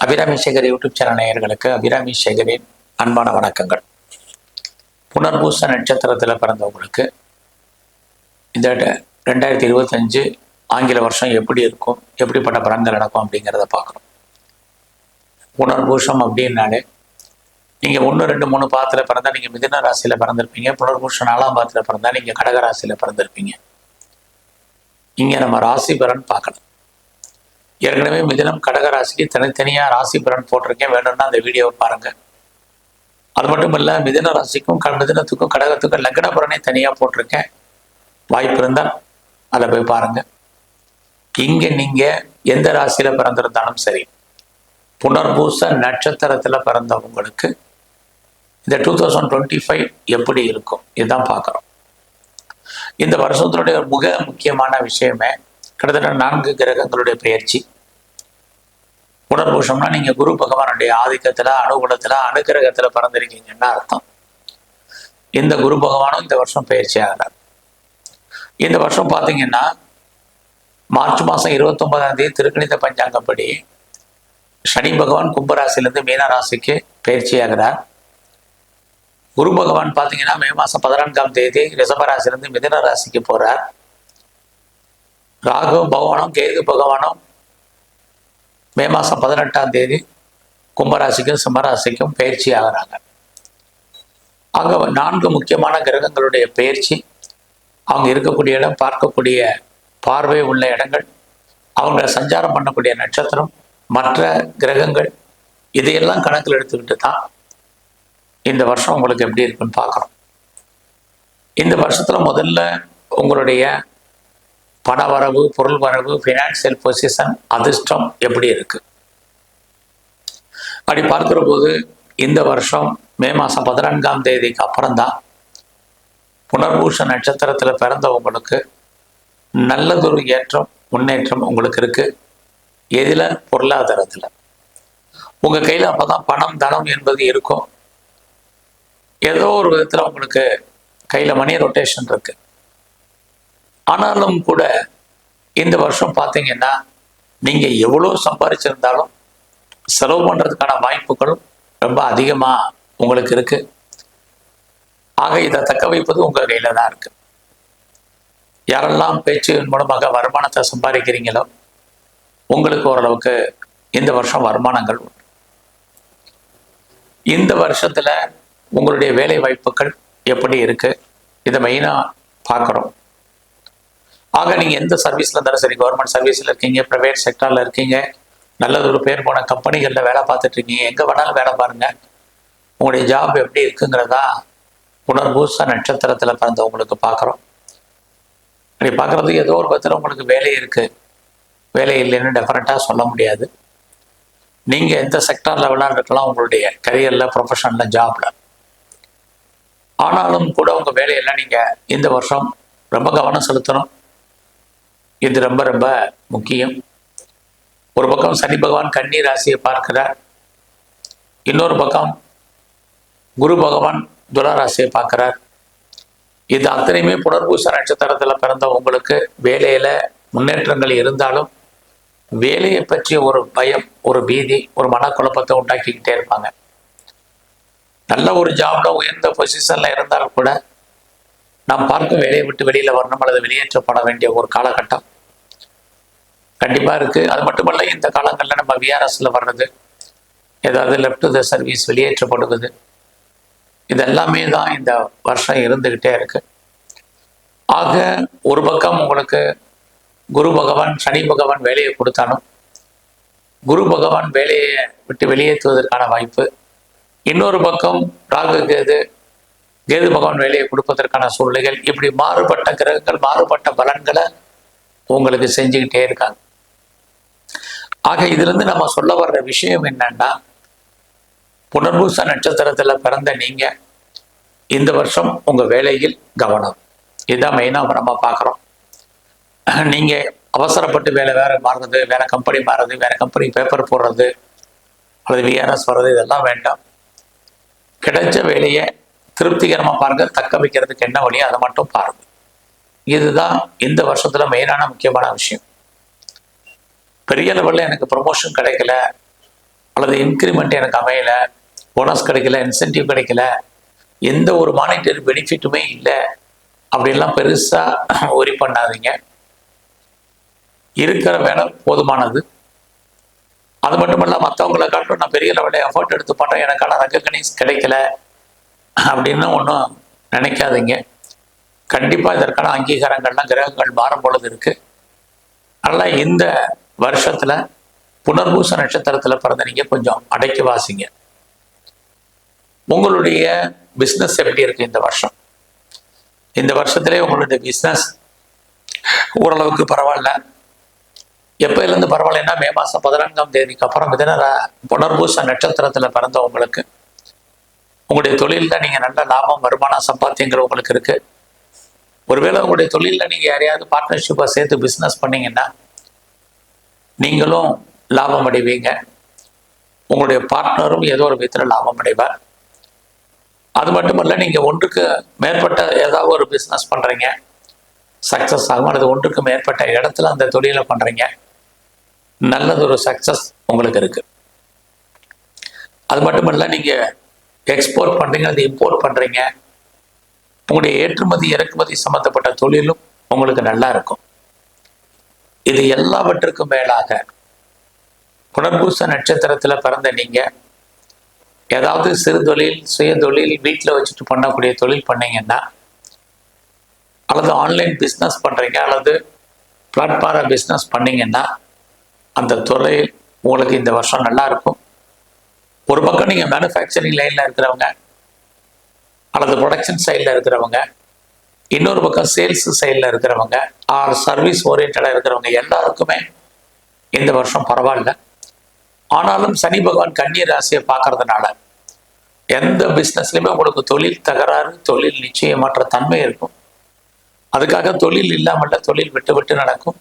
Abirami Sekar YouTube channel நேயர்களுக்கு அபிராமி சேகரின் அன்பான வணக்கங்கள். புனர்பூச நட்சத்திரத்தில் பிறந்தவங்களுக்கு இந்த 2025 ஆங்கில வருஷம் எப்படி இருக்கும், எப்படிப்பட்ட பலன்கள் நடக்கும் அப்படிங்கிறத பார்க்குறோம். புனர்பூஷம் அப்படின்னாலே நீங்கள் 1, 2, 3 பாதத்தில் பிறந்தால் நீங்கள் மிதுன ராசியில் பிறந்திருப்பீங்க. புனர்பூஷம் 4ஆம் பாதத்தில் பிறந்தால் நீங்கள் கடக ராசியில் பிறந்திருப்பீங்க. இங்கே நம்ம ராசி பலன் பார்க்கணும். ஏற்கனவே மிதுனம் கடக ராசிக்கு தனித்தனியாக ராசி பலன் போட்டிருக்கேன், வேணும்னா அந்த வீடியோவை பாருங்கள். அது மட்டும் இல்லை, மிதுன ராசிக்கும் மிதுனத்துக்கும் கடகத்துக்கும் லக்ன பலனை தனியாக போட்டிருக்கேன், வாய்ப்பு இருந்தால் அதை போய் பாருங்கள். இங்கே நீங்கள் எந்த ராசியில் பிறந்திருந்தாலும் சரி, புனர்பூச நட்சத்திரத்தில் பிறந்தவங்களுக்கு இந்த 2025 எப்படி இருக்கும் இதுதான் பார்க்குறோம். இந்த வருஷத்தினுடைய மிக முக்கியமான விஷயமே கிட்டத்தட்ட 4 கிரகங்களுடைய பெயர்ச்சி. புனர்பூஷம்னா நீங்க குரு பகவானுடைய ஆதிக்கத்துல, அனுகூலத்துல, அனுகிரகத்துல பிறந்திருக்கீங்கன்னா அர்த்தம். இந்த குரு பகவானும் இந்த வருஷம் பயிற்சி ஆகிறார். இந்த வருஷம் பார்த்தீங்கன்னா மார்ச் மாதம் 29ஆம் தேதி திருக்கணித பஞ்சாங்கப்படி சனி பகவான் கும்பராசிலிருந்து மீனராசிக்கு பயிற்சி ஆகிறார். குரு பகவான் பார்த்தீங்கன்னா மே மாதம் 14ஆம் தேதி ரிஷபராசிலிருந்து மிதுன ராசிக்கு போறார். ராகு பகவானும் கேது பகவானும் மே மாதம் 18ஆம் தேதி கும்பராசிக்கும் சிம்மராசிக்கும் பயிற்சி ஆகிறாங்க. அங்கே 4 முக்கியமான கிரகங்களுடைய பயிற்சி, அவங்க இருக்கக்கூடிய இடம், பார்க்கக்கூடிய பார்வை உள்ள இடங்கள், அவங்க சஞ்சாரம் பண்ணக்கூடிய நட்சத்திரம், மற்ற கிரகங்கள், இதையெல்லாம் கணக்கில் எடுத்துக்கிட்டு தான் இந்த வருஷம் உங்களுக்கு எப்படி இருக்குன்னு பார்க்குறோம். இந்த வருஷத்தில் முதல்ல உங்களுடைய பண வரவு, பொருள் வரவு, ஃபினான்சியல் பொசிஷன், அதிர்ஷ்டம் எப்படி இருக்கு அப்படி பார்க்கிற போது இந்த வருஷம் மே மாதம் 14ஆம் தேதிக்கு அப்புறம்தான் புனர்பூஷ நட்சத்திரத்தில் பிறந்தவங்களுக்கு நல்லதொரு ஏற்றம், முன்னேற்றம் உங்களுக்கு இருக்கு. எதில்? பொருளாதாரத்தில். உங்கள் கையில் அப்போ தான் பணம், தனம் என்பது இருக்கும். ஏதோ ஒரு விதத்தில் உங்களுக்கு கையில் மணி ரொட்டேஷன் இருக்கு. ஆனாலும் கூட இந்த வருஷம் பார்த்தீங்கன்னா நீங்கள் எவ்வளோ சம்பாதிச்சிருந்தாலும் செலவு பண்ணுறதுக்கான வாய்ப்புகளும் ரொம்ப அதிகமாக உங்களுக்கு இருக்கு. ஆக இதை தக்க வைப்பது உங்கள் கையில் தான் இருக்கு. யாரெல்லாம் பேச்சின் மூலமாக வருமானத்தை சம்பாதிக்கிறீங்களோ உங்களுக்கு ஓரளவுக்கு இந்த வருஷம் வருமானங்கள் உண்டு. இந்த வருஷத்தில் உங்களுடைய வேலை வாய்ப்புகள் எப்படி இருக்கு, இதை மெயினாக பார்க்குறோம். ஆக நீங்கள் எந்த சர்வீஸில் இருந்தாலும் சரி, கவர்மெண்ட் சர்வீஸில் இருக்கீங்க, ப்ரைவேட் செக்டரில் இருக்கீங்க, நல்லதொரு பேர் போன கம்பெனிகளில் வேலை பார்த்துட்டு இருக்கீங்க, எங்கே வேணாலும் வேலை பாருங்கள், உங்களுடைய ஜாப் எப்படி இருக்குங்கிறதா புனர்பூச நட்சத்திரத்தில் பிறந்தவங்களுக்கு பார்க்குறோம். அப்படி பார்க்குறது ஏதோ ஒரு பத்திரம் உங்களுக்கு வேலை இருக்குது, வேலை இல்லைன்னு டெஃபரெண்ட்டாக சொல்ல முடியாது. நீங்கள் எந்த செக்டரில் விளையாண்டுருக்கலாம் உங்களுடைய கரியரில், ப்ரொஃபஷனில், ஜாபில். ஆனாலும் கூட உங்கள் வேலையெல்லாம் நீங்கள் இந்த வருஷம் ரொம்ப கவனம் செலுத்தணும். இது ரொம்ப ரொம்ப முக்கியம். ஒரு பக்கம் சனி பகவான் கன்னி ராசியை பார்க்கிறார், இன்னொரு பக்கம் குரு பகவான் துலா ராசியை பார்க்கிறார். இது அத்தனையுமே புனர்பூச நட்சத்திரத்தில் பிறந்த உங்களுக்கு வேலையில் முன்னேற்றங்கள் இருந்தாலும் வேலையை பற்றிய ஒரு பயம், ஒரு பீதி, ஒரு மனக்குழப்பத்தை உண்டாக்கிக்கிட்டே இருப்பாங்க. நல்ல ஒரு ஜாப்ல உயர்ந்த பொசிஷன்ல இருந்தாலும் கூட நாம் பார்க்கும் வேலையை விட்டு வெளியில வரணும் அல்லது வெளியேற்றப்பட வேண்டிய ஒரு காலகட்டம் கண்டிப்பா இருக்கு. அது மட்டுமல்ல, இந்த காலங்களில் நம்ம விஆர்எஸ்ல வர்றது, ஏதாவது லெஃப்ட் த சர்வீஸ் வெளியேற்றப்படுவது, இதெல்லாமே தான் இந்த வருஷம் இருந்துகிட்டே இருக்கு. ஆக ஒரு பக்கம் உங்களுக்கு குரு பகவான், சனி பகவான் வேலையை கொடுத்தாலும் குரு பகவான் வேலையை விட்டு வெளியேற்றுவதற்கான வாய்ப்பு, இன்னொரு பக்கம் ராகு கேது பகவான் வேலையை கொடுப்பதற்கான சூழ்நிலைகள், இப்படி மாறுபட்ட கிரகங்கள் மாறுபட்ட பலன்களை உங்களுக்கு செஞ்சுக்கிட்டே இருக்காங்க. ஆக இதிலிருந்து நம்ம சொல்ல வர்ற விஷயம் என்னன்னா, புனர்பூச நட்சத்திரத்தில் பிறந்த நீங்க இந்த வருஷம் உங்க வேலையில் கவனம், இதுதான் மெயினாக நம்ம பார்க்குறோம். நீங்க அவசரப்பட்டு வேற மாறுறது, வேற கம்பெனி மாறுறது, வேற கம்பெனி பேப்பர் போடுறது அல்லது விஆர்எஸ் வர்றது, இதெல்லாம் வேண்டாம். கிடைச்ச வேலையை திருப்திகரமாக பாருங்க, தக்க வைக்கிறதுக்கு என்ன வழியோ அதை மட்டும் பாருங்க. இதுதான் இந்த வருஷத்துல மெயினான முக்கியமான விஷயம். பெரிய லெவலில் எனக்கு ப்ரொமோஷன் கிடைக்கல அல்லது இன்க்ரிமெண்ட் எனக்கு அமையல, போனஸ் கிடைக்கல, இன்சென்டிவ் கிடைக்கல, எந்த ஒரு மானிட்டரி பெனிஃபிட்டுமே இல்லை அப்படின்லாம் பெருசாக ஒரி பண்ணாதீங்க. இருக்கிற வேலை போதுமானது. அது மட்டுமல்ல, மற்றவங்களை காட்டும் நான் பெரிய லெவலில் எஃபர்ட் எடுத்து பண்ணுறேன், எனக்கான ரெகக்னைஸ் கிடைக்கல அப்படின்னு ஒன்றும் நினைக்காதீங்க. கண்டிப்பாக இதற்கான அங்கீகாரங்கள்லாம் கிரகங்கள் மாறும் பொழுது இருக்குது. அதனால் இந்த வருஷத்தில் புனர்பூச நட்சத்திரத்தில் பிறந்த நீங்கள் கொஞ்சம் அடக்கி வாசிங்க. உங்களுடைய பிஸ்னஸ் எப்படி இருக்குது இந்த வருஷம்? இந்த வருஷத்திலே உங்களுடைய பிஸ்னஸ் ஓரளவுக்கு பரவாயில்ல. எப்போலேருந்து பரவாயில்லைன்னா, மே மாதம் 14ஆம் தேதிக்கு அப்புறம் புனர்பூச நட்சத்திரத்தில் பிறந்த உங்களுக்கு உங்களுடைய தொழிலில் நீங்கள் நல்ல லாபம், வருமானம், சம்பாத்தியங்கள் உங்களுக்கு இருக்குது. ஒருவேளை உங்களுடைய தொழிலில் நீங்கள் யாரையாவது பார்ட்னர்ஷிப்பாக சேர்த்து பிஸ்னஸ் பண்ணிங்கன்னா நீங்களும் லாபம் அடைவீங்க. உங்களுடைய பார்ட்னரும் ஏதோ ஒரு விதத்தில் லாபம் அடைவார். அது மட்டுமல்ல, நீங்கள் ஒன்றுக்கு மேற்பட்ட ஏதாவது ஒரு பிஸ்னஸ் பண்ணுறீங்க, சக்ஸஸ் ஆகும். அல்லது ஒன்றுக்கு மேற்பட்ட இடத்துல அந்த தொழிலை பண்ணுறீங்க, நல்லது ஒரு சக்ஸஸ் உங்களுக்கு இருக்குது. அது மட்டுமல்ல, நீங்கள் எக்ஸ்போர்ட் பண்ணுறீங்க, அது இம்போர்ட் பண்ணுறீங்க, உங்களுடைய ஏற்றுமதி இறக்குமதி சம்மந்தப்பட்ட தொழிலும் உங்களுக்கு நல்லா இருக்கும். இது எல்லாவற்றுக்கும் மேலாக புனர்பூச நட்சத்திரத்தில் பிறந்த நீங்கள் ஏதாவது சிறு தொழில், சுய தொழில், வீட்டில் வச்சுட்டு பண்ணக்கூடிய தொழில் பண்ணீங்கன்னா, அல்லது ஆன்லைன் பிஸ்னஸ் பண்ணுறீங்க, அல்லது பிளாட்ஃபார பிஸ்னஸ் பண்ணிங்கன்னா அந்த தொழில் உங்களுக்கு இந்த வருஷம் நல்லா இருக்கும். ஒரு பக்கம் நீங்கள் மேனுஃபேக்சரிங் லைனில் இருக்கிறவங்க அல்லது ப்ரொடக்ஷன் சைடில் இருக்கிறவங்க, இன்னொரு பக்கம் சேல்ஸ் சைடில் இருக்கிறவங்க, ஆர் சர்வீஸ் ஓரியன்டாக இருக்கிறவங்க எல்லாருக்குமே இந்த வருஷம் பரவாயில்ல. ஆனாலும் சனி பகவான் கன்னி ராசியை பார்க்கறதுனால எந்த பிஸ்னஸ்லையுமே உங்களுக்கு தொழில் தகராறு, தொழில் நிச்சயமற்ற தன்மை இருக்கும். அதுக்காக தொழில் இல்லாமல் தொழில் விட்டு விட்டு நடக்கும்.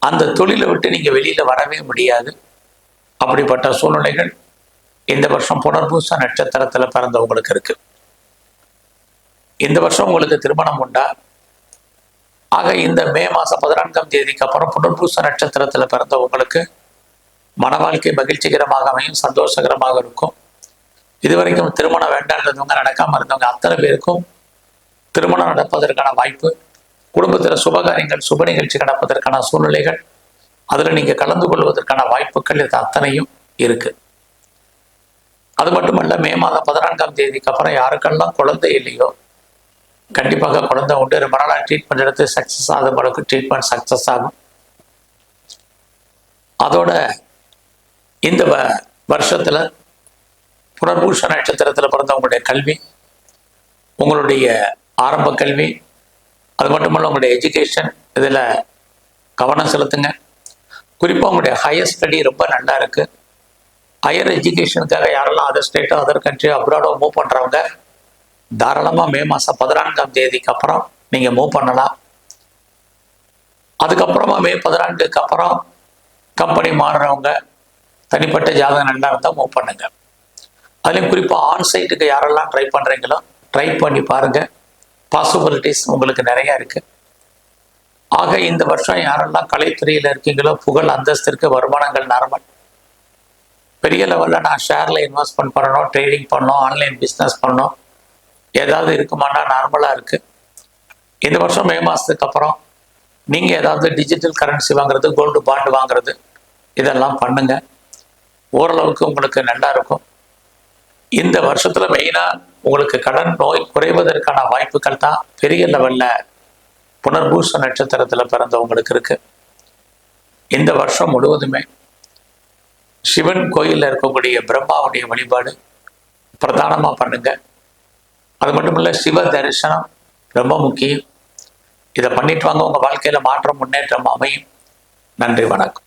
அந்த தொழிலை விட்டு நீங்கள் வெளியில் வரவே முடியாது. அப்படிப்பட்ட சூழ்நிலைகள் இந்த வருஷம் புனர்பூச நட்சத்திரத்தில் பிறந்தவங்களுக்கு இருக்கு. இந்த வருஷம் உங்களுக்கு திருமணம் உண்டா? ஆக இந்த மே மாதம் 14ஆம் தேதிக்கு அப்புறம் புனர்பூச நட்சத்திரத்தில் பிறந்தவங்களுக்கு மன வாழ்க்கை மகிழ்ச்சிகரமாக அமையும், சந்தோஷகரமாக இருக்கும். இதுவரைக்கும் திருமணம் வேண்டான்றவங்க, நடக்காமல் இருந்தவங்க அத்தனை பேருக்கும் திருமணம் நடப்பதற்கான வாய்ப்பு, குடும்பத்தில் சுபகாரியங்கள், சுப நிகழ்ச்சி நடப்பதற்கான சூழ்நிலைகள், அதில் நீங்கள் கலந்து கொள்வதற்கான வாய்ப்புகள் இது அத்தனையும் இருக்குது. அது மட்டுமல்ல, மே மாதம் 14ஆம் தேதிக்கு அப்புறம் யாருக்கெல்லாம் குழந்தை இல்லையோ கண்டிப்பாக குழந்தை உண்டு. ரொம்ப நாளாக ட்ரீட்மெண்ட் எடுத்து சக்ஸஸ் ஆகும்போது ட்ரீட்மெண்ட் சக்ஸஸ் ஆகும். அதோட இந்த வருஷத்தில் புனர்பூச நட்சத்திரத்தில் பிறந்தவங்களுடைய கல்வி, உங்களுடைய ஆரம்ப கல்வி, அது மட்டுமல்ல உங்களுடைய எஜுகேஷன், இதில் கவனம் செலுத்துங்க. குறிப்பாக உங்களுடைய ஹையர் ஸ்டடி ரொம்ப நல்லா இருக்குது. ஹையர் எஜுகேஷனுக்காக யாரெல்லாம் அதர் ஸ்டேட்டோ, அதர் கண்ட்ரியோ, அப்ராடோ மூவ் பண்ணுறவங்க தாராளமாக மே மாதம் 14ஆம் தேதிக்கு அப்புறம் நீங்கள் மூவ் பண்ணலாம். அதுக்கப்புறமா மே 14க்கு அப்புறம் கம்பெனி மாறுறவங்க, தனிப்பட்ட ஜாதகம் நல்லா இருந்தால் மூவ் பண்ணுங்க. அதுலேயும் குறிப்பாக ஆன்சைட்டுக்கு யாரெல்லாம் ட்ரை பண்ணுறீங்களோ ட்ரை பண்ணி பாருங்கள். பாசிபிலிட்டிஸ் உங்களுக்கு நிறையா இருக்குது. ஆக இந்த வருஷம் யாரெல்லாம் கலைத்துறையில் இருக்கீங்களோ, புகழ் அந்தஸ்திற்கு வருமானங்கள் நார்மல். பெரிய லெவலில் நான் ஷேரில் இன்வெஸ்ட்மெண்ட் பண்ணணும், ட்ரேடிங் பண்ணணும், ஆன்லைன் பிஸ்னஸ் பண்ணணும், ஏதாவது இருக்குமானா நார்மலாக இருக்குது. இந்த வருஷம் மே மாதத்துக்கு அப்புறம் நீங்கள் ஏதாவது டிஜிட்டல் கரன்சி வாங்குறது, கோல்டு பாண்டு வாங்குறது, இதெல்லாம் பண்ணுங்க. ஓரளவுக்கு உங்களுக்கு நல்லா இருக்கும். இந்த வருஷத்தில் மெயினாக உங்களுக்கு கடன் நோய் குறைவதற்கான வாய்ப்புகள் தான் பெரிய லெவலில் புனர்பூச நட்சத்திரத்தில் பிறந்தவங்களுக்கு இருக்கு. இந்த வருஷம் முழுவதுமே சிவன் கோயிலில் இருக்கக்கூடிய பிரம்மாவுடைய வழிபாடு பிரதானமாக பண்ணுங்க. அது மட்டும் இல்லை, சிவ தரிசனம் ரொம்ப முக்கியம். இதை பண்ணிட்டு வாங்க, உங்கள் வாழ்க்கையில் மாற்றம், முன்னேற்றம் அமையும். நன்றி, வணக்கம்.